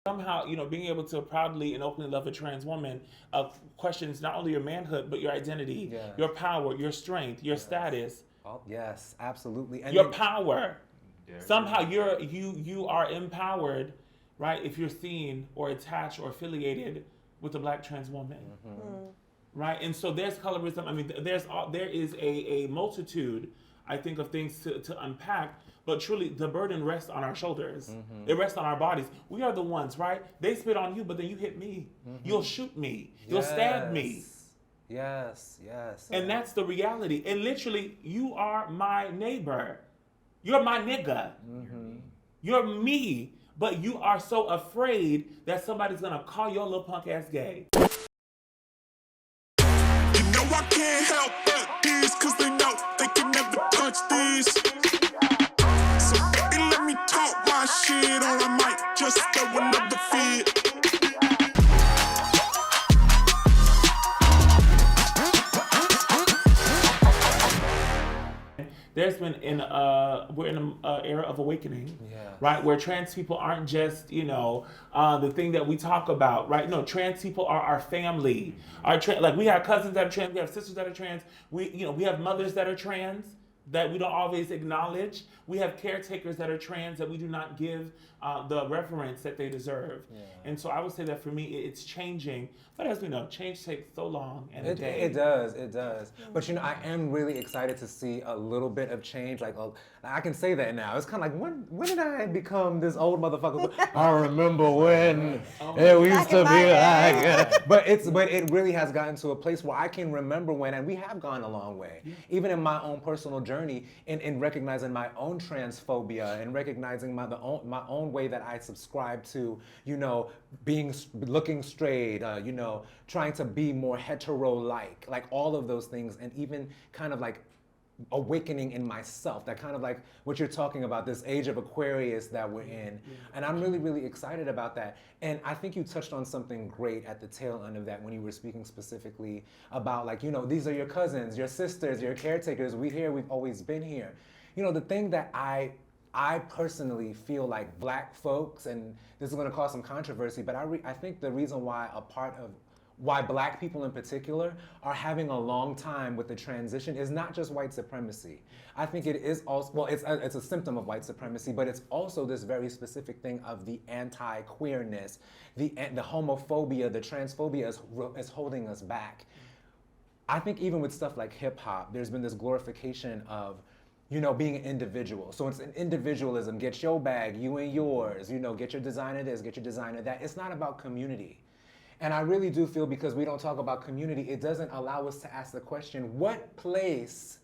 Somehow, being able to proudly and openly love a trans woman questions not only your manhood, but your identity, your power, your strength, your status. Oh, yes, absolutely. And your power. Somehow you are empowered, right, if you're seen or attached or affiliated with a black trans woman. Right? And so there's colorism. I mean, there is a multitude, I think, of things to unpack. But truly, the burden rests on our shoulders. It rests on our bodies. We are the ones, right? They spit on you, but then you hit me. You'll shoot me. You'll stab me. Yes. And that's the reality. And literally, you are my neighbor. You're my nigga. You're me. But you are so afraid that somebody's going to call your little punk ass gay. You know I can't help but these, cause they know they can never touch these. So baby, let me talk my shit, or I might just go another feed. There's been we're in an era of awakening, right? Where trans people aren't just, the thing that we talk about, right? No, trans people are our family. Like we have cousins that are trans, we have sisters that are trans, we have mothers that are trans that we don't always acknowledge. We have caretakers that are trans that we do not give the reverence that they deserve. And so I would say that for me, it's changing. But as we know, change takes so long and a day. It does. But I am really excited to see a little bit of change. Like, I can say that now. It's kind of like, when did I become this old motherfucker? I remember when it used to be like, but it really has gotten to a place where I can remember when, and we have gone a long way. Even in my own personal journey, in recognizing my own transphobia and recognizing my own way that I subscribe to, looking straight, trying to be more hetero-like, like all of those things, and even kind of like awakening in myself, that kind of like what you're talking about, this age of Aquarius that we're in. And I'm really, really excited about that. And I think you touched on something great at the tail end of that when you were speaking specifically about like, these are your cousins, your sisters, your caretakers. We've always been here. The thing that I personally feel like black folks, and this is going to cause some controversy, but I think the reason why black people in particular are having a long time with the transition is not just white supremacy. I think it is also, it's a symptom of white supremacy, but it's also this very specific thing of the anti-queerness, the homophobia, the transphobia is holding us back. I think even with stuff like hip hop, there's been this glorification of being an individual. So it's an individualism. Get your bag, you and yours. Get your designer this, get your designer that. It's not about community. And I really do feel because we don't talk about community, it doesn't allow us to ask the question, what place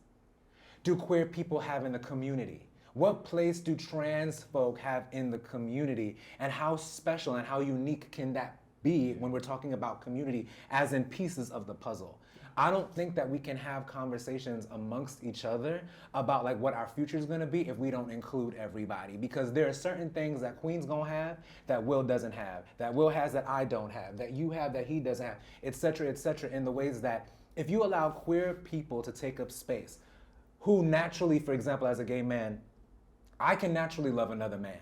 do queer people have in the community? What place do trans folk have in the community? And how special and how unique can that be when we're talking about community as in pieces of the puzzle? I don't think that we can have conversations amongst each other about like what our future is gonna be if we don't include everybody. Because there are certain things that Qween's gonna have that Will doesn't have, that Will has that I don't have, that you have that he doesn't have, et cetera, in the ways that if you allow queer people to take up space, who naturally, for example, as a gay man, I can naturally love another man.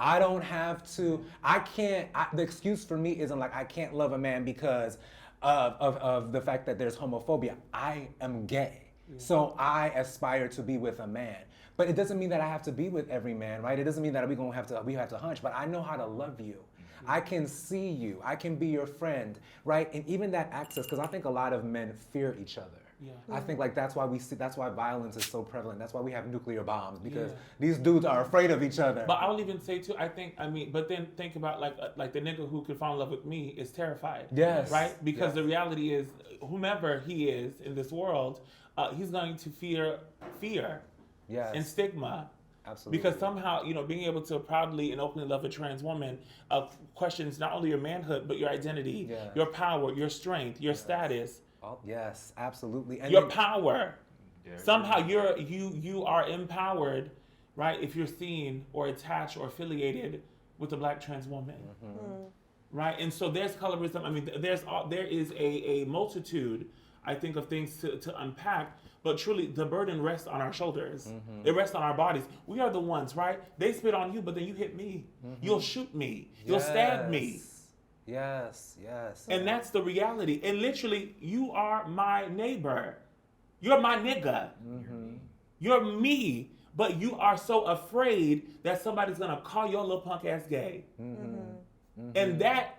I don't have to, the excuse for me isn't like I can't love a man because of the fact that there's homophobia. I am gay, so I aspire to be with a man. But it doesn't mean that I have to be with every man, right? It doesn't mean that we have to hunch, but I know how to love you. I can see you, I can be your friend, right? And even that access, because I think a lot of men fear each other. I think like that's why violence is so prevalent. That's why we have nuclear bombs, because these dudes are afraid of each other. But I would even say too, but then think about like the nigga who could fall in love with me is terrified. Yes. Right? Because the reality is, whomever he is in this world, he's going to fear and stigma. Absolutely. Because somehow, being able to proudly and openly love a trans woman questions not only your manhood, but your identity, your power, your strength, your status. Oh, yes, absolutely. And your power. Somehow you are empowered, right, if you're seen or attached or affiliated with a black trans woman. Right? And so there's colorism. I mean, there is a multitude, I think of things to unpack. But truly, the burden rests on our shoulders. It rests on our bodies. We are the ones, right? They spit on you, but then you hit me. You'll shoot me. You'll stab me. Yes. And that's the reality. And literally, you are my neighbor. You're my nigga. You're me. But you are so afraid that somebody's going to call your little punk ass gay. And that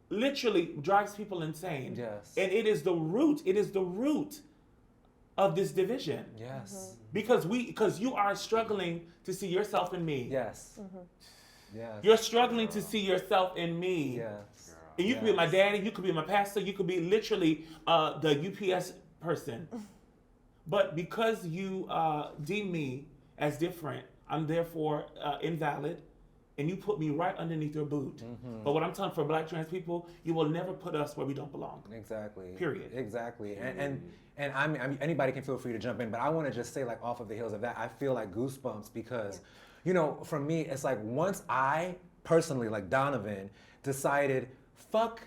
literally drives people insane. Yes. And it is the root of this division. Yes. Because you are struggling to see yourself in me. Yes. Yes. You're struggling to see yourself in me. Yes. And you could be my daddy, you could be my pastor, you could be literally the UPS person. But because you deem me as different, I'm therefore invalid, and you put me right underneath your boot. But what I'm telling for Black trans people, you will never put us where we don't belong. Exactly. Period. Exactly. And I mean, anybody can feel free to jump in, but I want to just say, like, off of the heels of that, I feel like goosebumps because, you know, for me, it's like once I personally, like Donovan, decided, fuck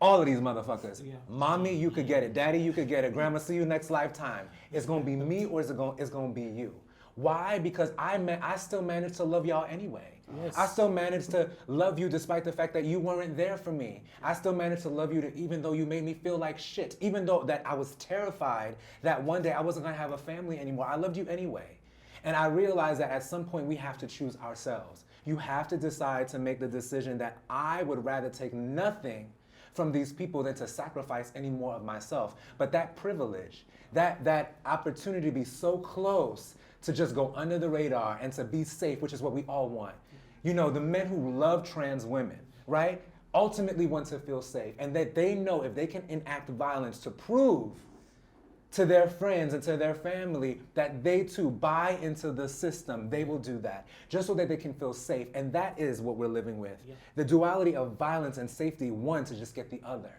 all of these motherfuckers. Mommy, you could get it. Daddy, you could get it. Grandma, see you next lifetime. It's gonna be me or it's gonna be you. Why? Because I still managed to love y'all anyway. I still managed to love you despite the fact that you weren't there for me. I still managed to love you even though you made me feel like shit. Even though that I was terrified that one day I wasn't gonna have a family anymore. I loved you anyway. And I realized that at some point we have to choose ourselves. You have to decide to make the decision that I would rather take nothing from these people than to sacrifice any more of myself. But that privilege, that opportunity to be so close to just go under the radar and to be safe, which is what we all want. You know, the men who love trans women, right, ultimately want to feel safe, and that they know if they can enact violence to prove to their friends and to their family that they too buy into the system, they will do that, just so that they can feel safe. And that is what we're living with. The duality of violence and safety, one to just get the other.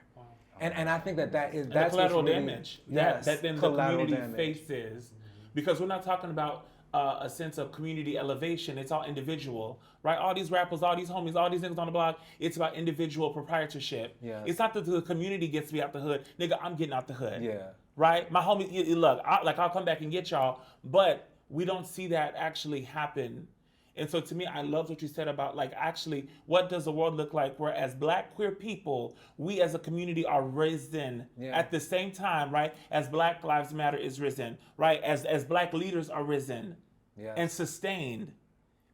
And I think that's the collateral really, damage that then the community faces. Because we're not talking about a sense of community elevation. It's all individual, right? All these rappers, all these homies, all these niggas on the block, it's about individual proprietorship. It's not that the community gets to be out the hood. Nigga, I'm getting out the hood. Right? My homie, look, I'll come back and get y'all, but we don't see that actually happen. And so to me, I love what you said about, like, actually, what does the world look like where as Black queer people, we as a community are risen at the same time, right? As Black Lives Matter is risen, right? As Black leaders are risen and sustained.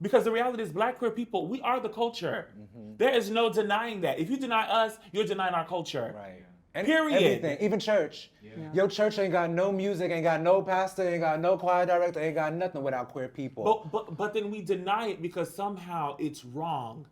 Because the reality is Black queer people, we are the culture. There is no denying that. If you deny us, you're denying our culture. Right. Period. Everything, even church. Your church ain't got no music, ain't got no pastor, ain't got no choir director, ain't got nothing without queer people. But then we deny it because somehow it's wrong.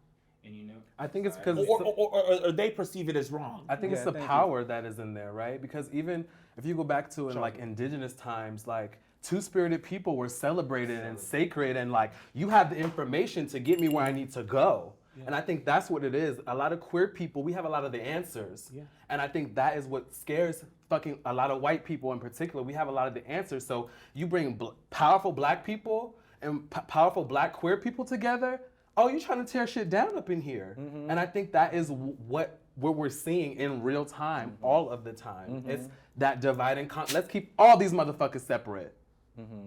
And you know, I think it's because or they perceive it as wrong. I think it's the power that is in there, right? Because even if you go back to in like indigenous times, like two-spirited people were celebrated and sacred, and like you have the information to get me where I need to go. And I think that's what it is. A lot of queer people, we have a lot of the answers. And I think that is what scares fucking a lot of white people in particular. We have a lot of the answers. So you bring powerful Black people and powerful Black queer people together. Oh, you're trying to tear shit down up in here. And I think that is what we're seeing in real time, all of the time. It's that divide and let's keep all these motherfuckers separate.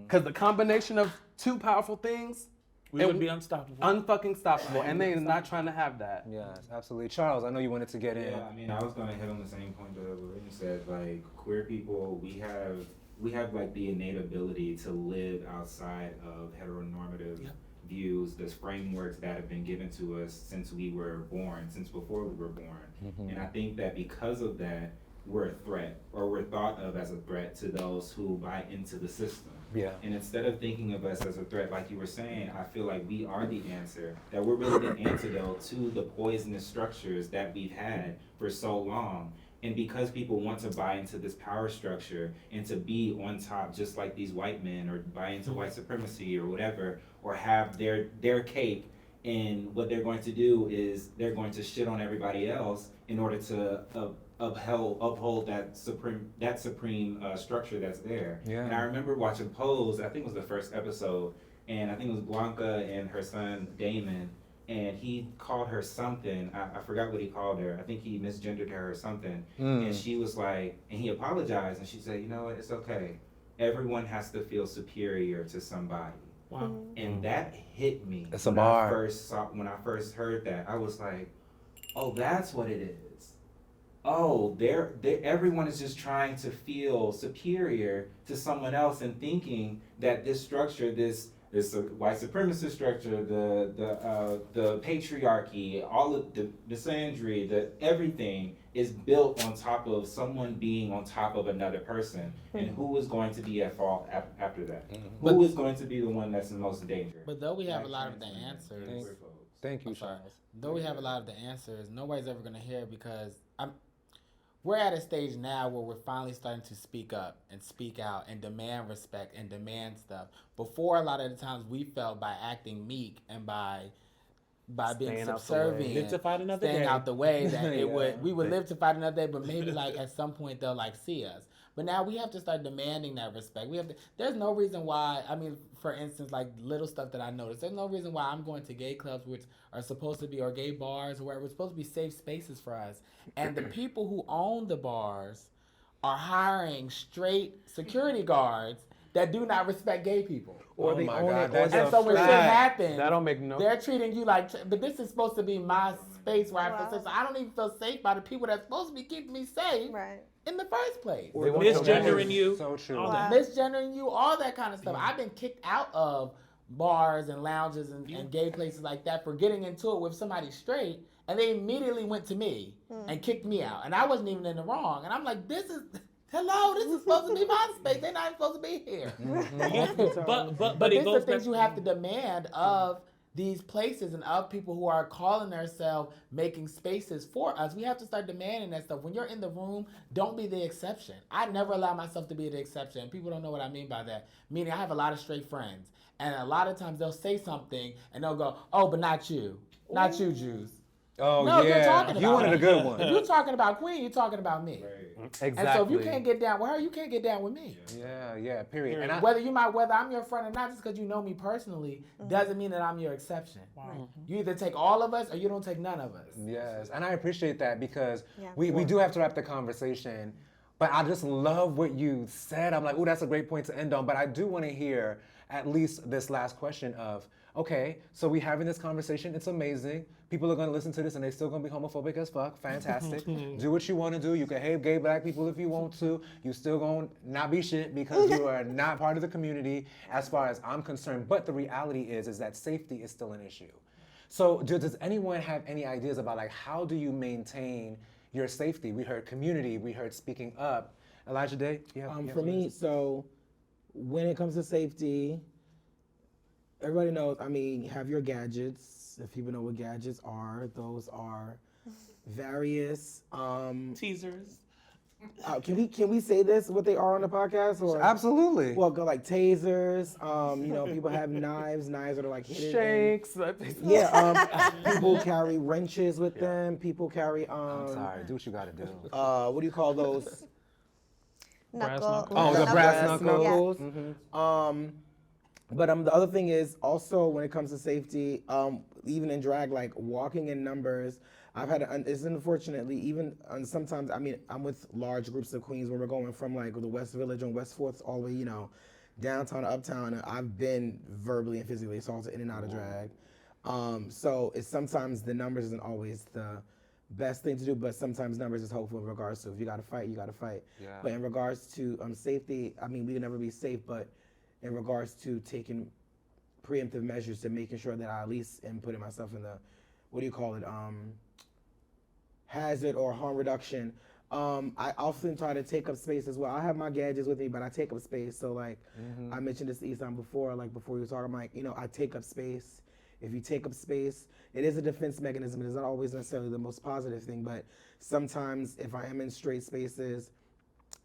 Because the combination of two powerful things, we would be unstoppable. Unfucking stoppable, and they're not trying to have that. Yes, absolutely. Charles, I know you wanted to get in. Yeah, I mean, I was gonna hit on the same point that Lorraine said. Like, queer people, we have like the innate ability to live outside of heteronormative views, those frameworks that have been given to us since we were born, since before we were born. And I think that because of that, we're a threat, or we're thought of as a threat to those who buy into the system. And instead of thinking of us as a threat, like you were saying, I feel like we are the answer, that we're really the antidote to the poisonous structures that we've had for so long. And because people want to buy into this power structure and to be on top just like these white men, or buy into white supremacy or whatever, or have their cape, and what they're going to do is they're going to shit on everybody else in order to uphold that supreme structure that's there. And I remember watching Pose, I think it was the first episode, and I think it was Blanca and her son Damon and he called her something. I forgot what he called her. I think he misgendered her or something. And she was like, and he apologized, and she said, you know what, it's okay. Everyone has to feel superior to somebody. Wow. And that hit me. It's a bar. When I first heard that, I was like, oh, that's what it is. Oh, everyone is just trying to feel superior to someone else and thinking that this structure, this white supremacist structure, the patriarchy, all of the misandry, everything is built on top of someone being on top of another person. And who is going to be at fault after that? Who is going to be the one that's in most danger? But though we have a lot of the answers, Thank you, I'm sorry. Charles. Though we have a lot of the answers, nobody's ever gonna hear because we're at a stage now where we're finally starting to speak up and speak out and demand respect and demand stuff. Before, a lot of the times we felt by acting meek and by being Staying out the way. subservient, Live to fight another staying day. out the way, that Yeah. we would live to fight another day, but maybe like at some point they'll like see us. But now we have to start demanding that respect. There's no reason why, I mean, for instance, like little stuff that I noticed, there's no reason why I'm going to gay clubs, which are supposed to be, or gay bars, or wherever, it's supposed to be safe spaces for us. And the people who own the bars are hiring straight security guards that do not respect gay people. Or they my own God, it, that's And a so when shit fact. happens, That don't make no. they're treating you like, but this is supposed to be my space where I feel safe. So I don't even feel safe by the people that's supposed to be keeping me safe Right. in the first place. They want your Misgendering you. So true. all Wow. that. Misgendering you, all that kind of stuff. I've been kicked out of bars and lounges and gay places like that for getting into it with somebody straight, and they immediately went to me and kicked me out, and I wasn't even in the wrong. And I'm like, this is supposed to be my space. They're not supposed to be here. But These it are goes things back. you have to demand of these places and of people who are calling themselves making spaces for us. We have to start demanding that stuff. When you're in the room, don't be the exception. I never allow myself to be the exception. People don't know what I mean by that. Meaning I have a lot of straight friends. And a lot of times they'll say something and they'll go, oh, but not you. Not you, Jews. Oh, No, yeah. you're talking You about wanted me. a good If one. you're talking about Qween, you're talking about me. Exactly. And so if you can't get down with her, you can't get down with me. Yeah, period. And Whether I'm your friend or not, just because you know me personally, doesn't mean that I'm your exception. You either take all of us or you don't take none of us. Yes, and I appreciate that because Yeah. we do have to wrap the conversation, but I just love what you said. I'm like, oh, that's a great point to end on, but I do want to hear at least this last question of, okay, so we having this conversation, it's amazing. People are gonna listen to this and they're still gonna be homophobic as fuck, fantastic. Do what you wanna do, you can hate gay black people if you want to, you still gonna not be shit because you are not part of the community as far as I'm concerned, but the reality is that safety is still an issue. So does anyone have any ideas about like how do you maintain your safety? We heard community, we heard speaking up. Elijahdā, For me, so when it comes to safety, everybody knows, I mean, have your gadgets. If people know what gadgets are, those are various Teasers. can we say this, what they are on the podcast? Or Absolutely. well, go like tasers, people have knives are like hidden. Shanks. People carry wrenches with them. People carry I'm sorry, do what you gotta do. what do you call those? Knuckle. Oh, the brass knuckles. Yeah. But the other thing is also when it comes to safety, even in drag, like walking in numbers, I've had it's unfortunately even sometimes. I mean, I'm with large groups of queens when we're going from like the West Village and West 4th all the way, downtown to uptown. And I've been verbally and physically assaulted in and out of drag. So it's sometimes the numbers isn't always the best thing to do, but sometimes numbers is hopeful in regards to if you got to fight, you got to fight. Yeah. But in regards to safety, I mean, we can never be safe, but in regards to taking preemptive measures to making sure that I at least am putting myself in the, hazard or harm reduction. I often try to take up space as well. I have my gadgets with me, but I take up space. So like, I mentioned this to Isaam before, like before you were talking, I'm like, I take up space. If you take up space, it is a defense mechanism. It is not always necessarily the most positive thing, but sometimes if I am in straight spaces,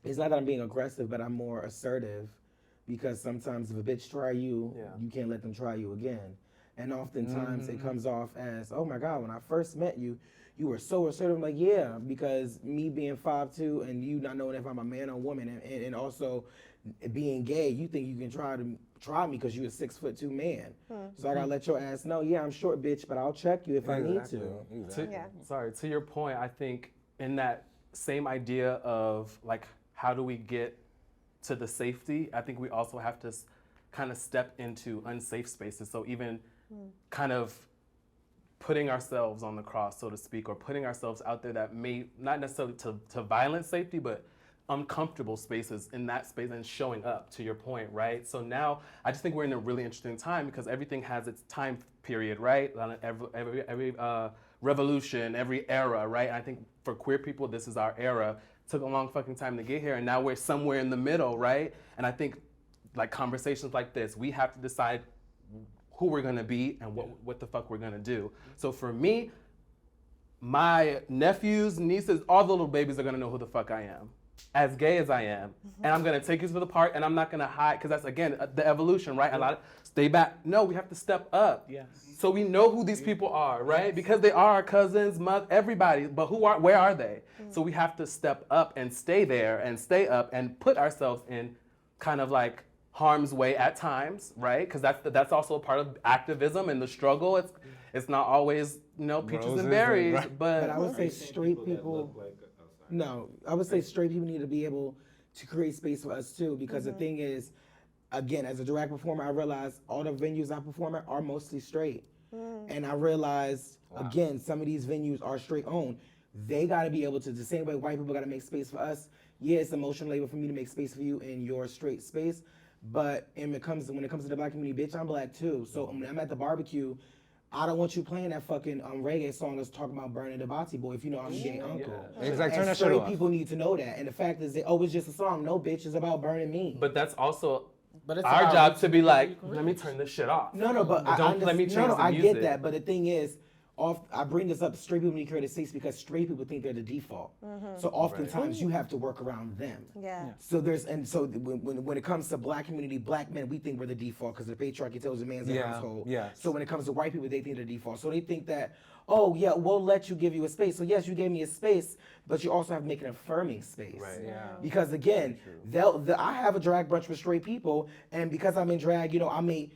it's not that I'm being aggressive, but I'm more assertive. Because sometimes if a bitch try you, you can't let them try you again. And oftentimes it comes off as, oh my God, when I first met you, you were so assertive. I'm like, yeah, because me being 5'2" and you not knowing if I'm a man or woman and also being gay, you think you can try to try me because you a 6'2" man. So I gotta let your ass know, yeah, I'm short, bitch, but I'll check you if I need to. Sorry, to your point, I think in that same idea of like, how do we get to the safety? I think we also have to kind of step into unsafe spaces. So even kind of putting ourselves on the cross, so to speak, or putting ourselves out there that may not necessarily to violent safety, but uncomfortable spaces in that space and showing up, to your point, right? So now I just think we're in a really interesting time because everything has its time period, right? Every revolution, every era, right? And I think for queer people, this is our era. It took a long fucking time to get here, and now we're somewhere in the middle, right? And I think like conversations like this, we have to decide who we're gonna be and what the fuck we're gonna do. So for me, my nephews, nieces, all the little babies are gonna know who the fuck I am, as gay as I am. And I'm gonna take you to the park and I'm not gonna hide, because that's again, the evolution, right? A lot of stay back. No, we have to step up. Yes. So we know who these people are, right? Because they are our cousins, everybody, but where are they? So we have to step up and stay there and stay up and put ourselves in kind of like harm's way at times, right? Because that's also a part of activism and the struggle. It's not always, peaches and berries, but I would say straight people. No, I would say straight people need to be able to create space for us too, because the thing is, again, as a drag performer, I realized all the venues I perform at are mostly straight. And I realized, again, some of these venues are straight owned. They gotta be able to, the same way white people gotta make space for us. Yeah, it's emotional labor for me to make space for you in your straight space. But when it comes to the black community, bitch, I'm black too. So when I'm at the barbecue, I don't want you playing that fucking reggae song that's talking about burning the Bati boy if you know I'm your gay uncle. Exactly. Turn And that shit straight off. people need to know that. And the fact is that, it's just a song. No, bitch, it's about burning me. But that's also But it's our about job reaching to be people like, you can let me reach. turn this shit off. No, but Don't let me change the I music. get that. But the thing is, I bring this up, straight people need to create a space because straight people think they're the default. So oftentimes you have to work around them. Yeah. So when it comes to black community, black men, we think we're the default because the patriarchy tells a man's a household. Yes. So when it comes to white people, they think they're the default. So they think that, oh yeah, we'll let you give you a space. So yes, you gave me a space, but you also have to make an affirming space. Right. Yeah. Because again, I have a drag brunch with straight people, and because I'm in drag, I may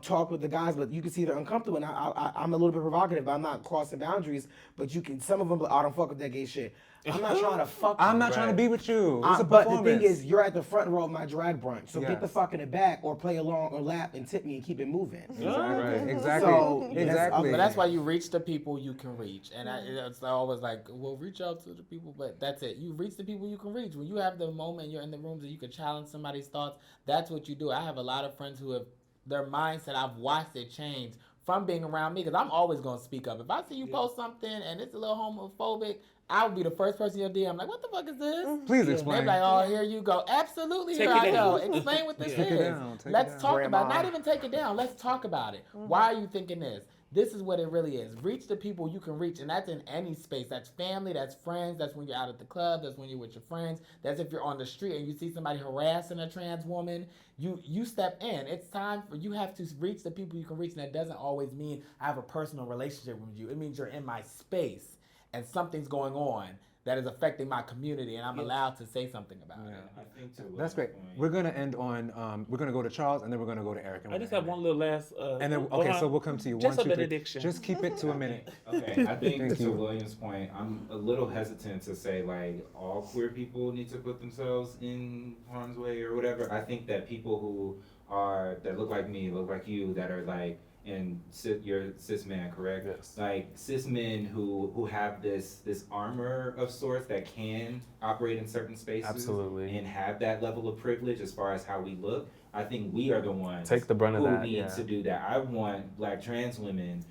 talk with the guys, but you can see they're uncomfortable, and I'm a little bit provocative, but I'm not crossing boundaries. But some of them, I don't fuck with that gay shit. I'm not trying to fuck you. I'm not trying to be with you. It's a But the performance. thing is, you're at the front row of my drag brunch, so get the Yes. fuck in the back or play along or lap and tip me and keep it moving. Exactly. So, Exactly. But that's why you reach the people you can reach. And it's always like, well, reach out to the people, but that's it. You reach the people you can reach. When you have the moment, you're in the rooms and you can challenge somebody's thoughts, that's what you do. I have a lot of friends who have their mindset, I've watched it change from being around me, because I'm always going to speak up. If I see you post something and it's a little homophobic, I would be the first person in your DM. Like, what the fuck is this? Please They're explain. like, oh, here you go. Absolutely, here I go. Explain what this is. Take it down. Let's talk about it. Not even take it down. Let's talk about it. Why are you thinking this? This is what it really is. Reach the people you can reach, and that's in any space. That's family, that's friends, that's when you're out at the club, that's when you're with your friends, that's if you're on the street and you see somebody harassing a trans woman, you step in. It's time for you have to reach the people you can reach, and that doesn't always mean I have a personal relationship with you. It means you're in my space and something's going on that is affecting my community, and I'm allowed to say something about it. I think to That's great. We're gonna end on. We're gonna go to Charles, and then we're gonna go to Eric. I just have one little last. And then so we'll come to you. Just 1, a 2, 3. benediction. Just keep it to a minute. Okay, I think Thank to you. William's point, I'm a little hesitant to say like all queer people need to put themselves in harm's way or whatever. I think that people that look like me, look like you, that are like, and you're cis man, correct? Yes. Like cis men who have this armor of sorts that can operate in certain spaces. Absolutely. And have that level of privilege as far as how we look. I think we are the ones Take the brunt of who that, need yeah. to do that. I want black trans women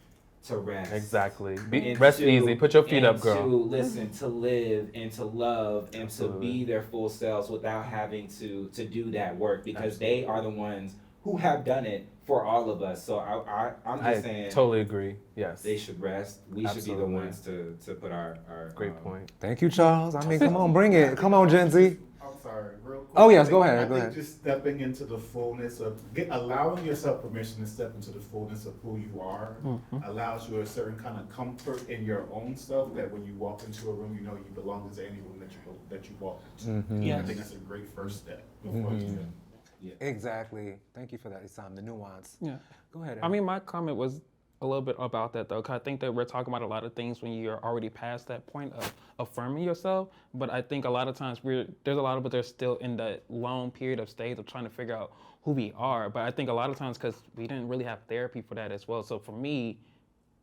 to rest. Exactly. And Rest to- easy. Put your feet and up, girl. To listen, to live, and to love, and Absolutely. to be their full selves without having to do that work, because they are the ones who have done it for all of us. So I'm I just saying totally agree. Yes. they should rest. We should be the Absolutely. ones to put our Great point. Thank you, Charles. I mean, come on, bring it. Come on, Gen Z. I'm sorry, real quick. Oh, yes, go ahead, I go think ahead. just stepping into the fullness of, allowing yourself permission to step into the fullness of who you are allows you a certain kind of comfort in your own self that when you walk into a room, you know you belong to any room that you walk into. Mm-hmm. Yeah. I think that's a great first step before you Yeah. Exactly. Thank you for that, Isaam, the nuance. Yeah. Go ahead, I mean, my comment was a little bit about that, though, because I think that we're talking about a lot of things when you're already past that point of affirming yourself. But I think a lot of times there's a lot of us that are still in that long period of stage of trying to figure out who we are. But I think a lot of times because we didn't really have therapy for that as well. So for me,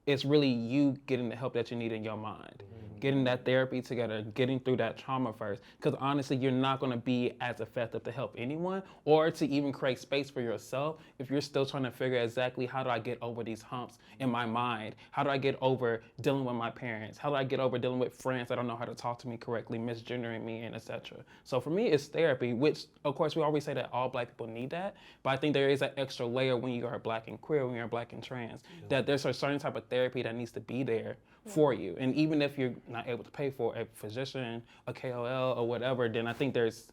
it's really you getting the help that you need in your mind, getting that therapy together, getting through that trauma first. Because honestly, you're not going to be as effective to help anyone or to even create space for yourself if you're still trying to figure exactly how do I get over these humps in my mind? How do I get over dealing with my parents? How do I get over dealing with friends that don't know how to talk to me correctly, misgendering me, and etc. So for me, it's therapy, which of course we always say that all Black people need that, but I think there is an extra layer when you are Black and queer, when you're Black and trans, that there's a certain type of therapy that needs to be there for you. And even if you're not able to pay for a physician, a KOL, or whatever, then I think there's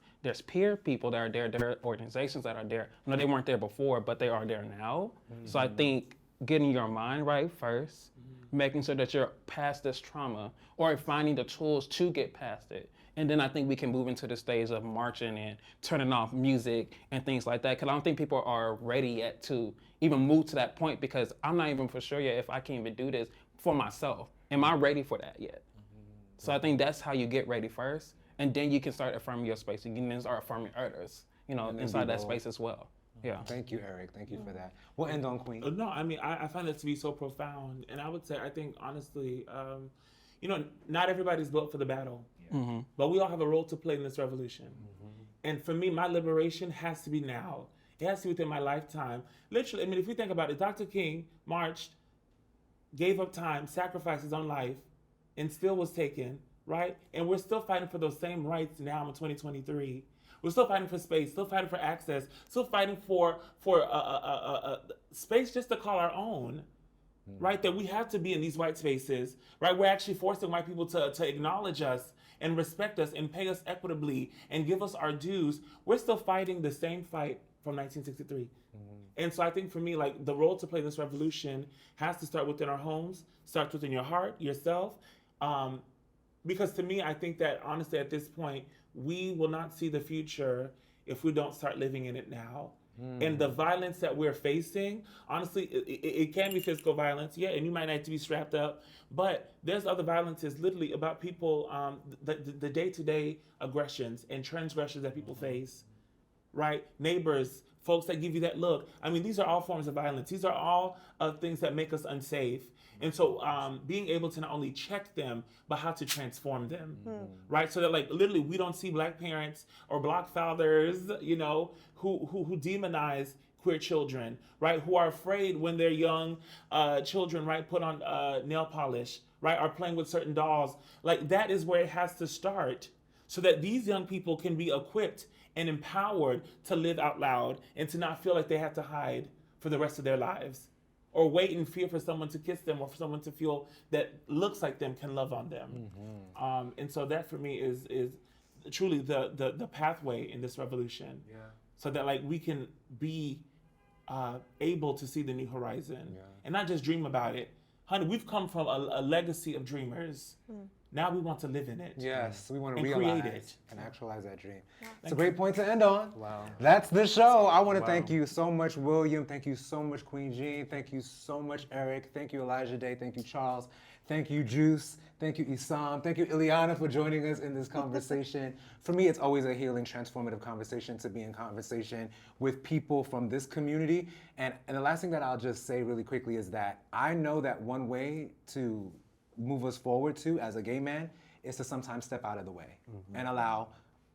peer people that are there are organizations that are there. No, they weren't there before, but they are there now. So I think getting your mind right first, making sure that you're past this trauma, or finding the tools to get past it. And then I think we can move into the stage of marching and turning off music and things like that. Because I don't think people are ready yet to even move to that point, because I'm not even for sure yet if I can even do this for myself. Am I ready for that yet? So I think that's how you get ready first. And then you can start affirming your space. You can then start affirming others, inside that space as well. Yeah. Thank you, Eric. Thank you for that. We'll end on Qween. No, I mean, I find that to be so profound. And I would say, I think, honestly, not everybody's built for the battle. But we all have a role to play in this revolution. And for me, my liberation has to be now. It has to be within my lifetime. Literally, I mean, if we think about it, Dr. King marched, gave up time, sacrificed his own life, and still was taken, right? And we're still fighting for those same rights now in 2023. We're still fighting for space, still fighting for access, still fighting for space just to call our own, right? That we have to be in these white spaces, right? We're actually forcing white people to acknowledge us and respect us and pay us equitably and give us our dues. We're still fighting the same fight from 1963. And so I think for me, like, the role to play in this revolution has to start within our homes, starts within your heart, yourself. Because to me, I think that honestly at this point, we will not see the future if we don't start living in it now. And the violence that we're facing, honestly, it can be physical violence, yeah, and you might need to be strapped up, but there's other violences literally about people, the day-to-day aggressions and transgressions that people face, right? Neighbors, folks that give you that look. I mean, these are all forms of violence. These are all things that make us unsafe. And so being able to not only check them, but how to transform them, right? So that, like, literally we don't see Black parents or Black fathers, who demonize queer children, right? Who are afraid when their young children, right, put on nail polish, right, are playing with certain dolls. Like, that is where it has to start, so that these young people can be equipped and empowered to live out loud and to not feel like they have to hide for the rest of their lives, or wait in fear for someone to kiss them, or for someone to feel that looks like them can love on them. And so that for me is truly the pathway in this revolution. Yeah. So that, like, we can be able to see the new horizon and not just dream about it. Honey, we've come from a legacy of dreamers. Now we want to live in it. Yes, we want to realize create it and actualize that dream. It's a great point to end on. Wow. That's the show. I want to thank you so much, William. Thank you so much, Qween Jean. Thank you so much, Eric. Thank you, Elijahdā. Thank you, Charles. Thank you, Juice. Thank you, Isaam. Thank you, Ileana, for joining us in this conversation. For me, it's always a healing, transformative conversation to be in conversation with people from this community. And the last thing that I'll just say really quickly is that I know that one way to move us forward to as a gay man is to sometimes step out of the way and allow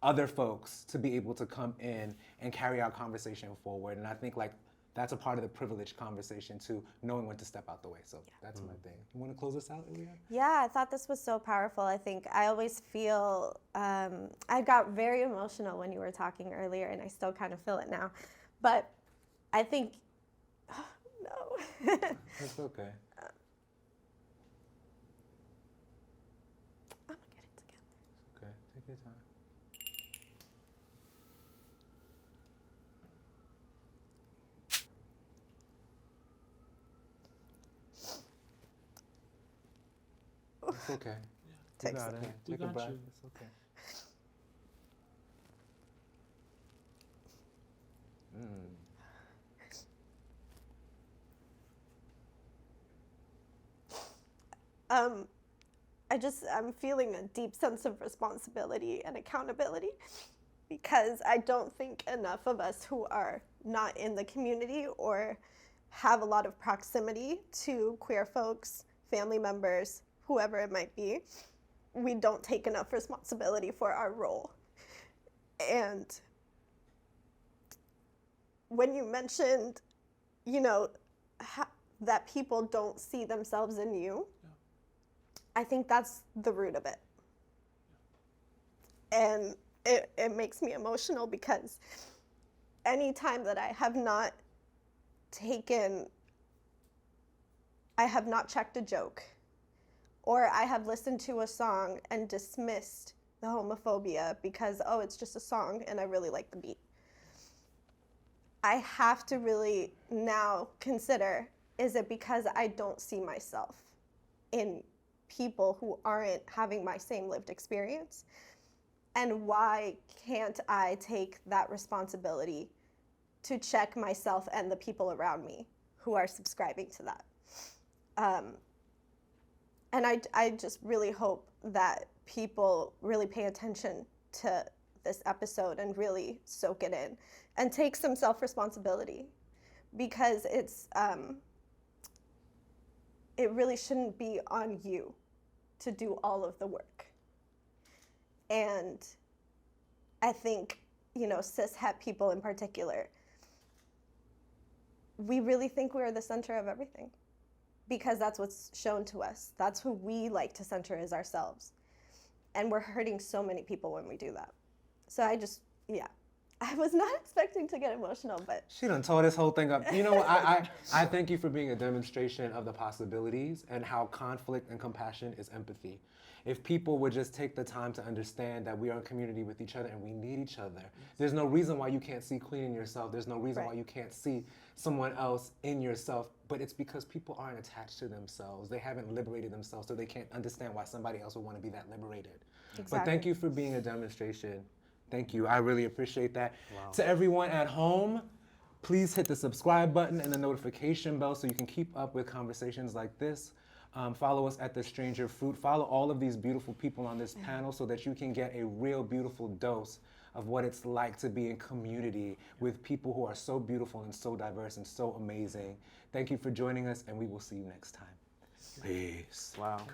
other folks to be able to come in and carry our conversation forward. And I think, like, that's a part of the privileged conversation too, knowing when to step out the way. So that's my thing. You want to close us out, Ileana? Yeah, I thought this was so powerful. I think I always feel, I got very emotional when you were talking earlier, and I still kind of feel it now. But I think, no. It's okay. I'm gonna get it together. Okay, take your time. It's okay. Take got it. We Take a got breath. you. It's okay. I'm feeling a deep sense of responsibility and accountability because I don't think enough of us who are not in the community or have a lot of proximity to queer folks, family members, whoever it might be, we don't take enough responsibility for our role. And when you mentioned, that people don't see themselves in you, I think that's the root of it. And it makes me emotional because anytime that I have not checked a joke, or I have listened to a song and dismissed the homophobia because, oh, it's just a song and I really like the beat, I have to really now consider, is it because I don't see myself in people who aren't having my same lived experience? And why can't I take that responsibility to check myself and the people around me who are subscribing to that? And I just really hope that people really pay attention to this episode and really soak it in and take some self-responsibility, because it really shouldn't be on you to do all of the work. And I think, cis-het people in particular, we really think we're the center of everything because that's what's shown to us. That's who we like to center as ourselves. And we're hurting so many people when we do that. So I was not expecting to get emotional, but. She done tore this whole thing up. You know what, I thank you for being a demonstration of the possibilities and how conflict and compassion is empathy. If people would just take the time to understand that we are in community with each other and we need each other, there's no reason why you can't see Qween in yourself. There's no reason why you can't see someone else in yourself, but it's because people aren't attached to themselves. They haven't liberated themselves, so they can't understand why somebody else would want to be that liberated. Exactly. But thank you for being a demonstration. Thank you, I really appreciate that. Wow. To everyone at home, please hit the subscribe button and the notification bell so you can keep up with conversations like this. Follow us at The Stranger Fruit. Follow all of these beautiful people on this panel so that you can get a real beautiful dose of what it's like to be in community with people who are so beautiful and so diverse and so amazing. Thank you for joining us, and we will see you next time. Peace. Wow.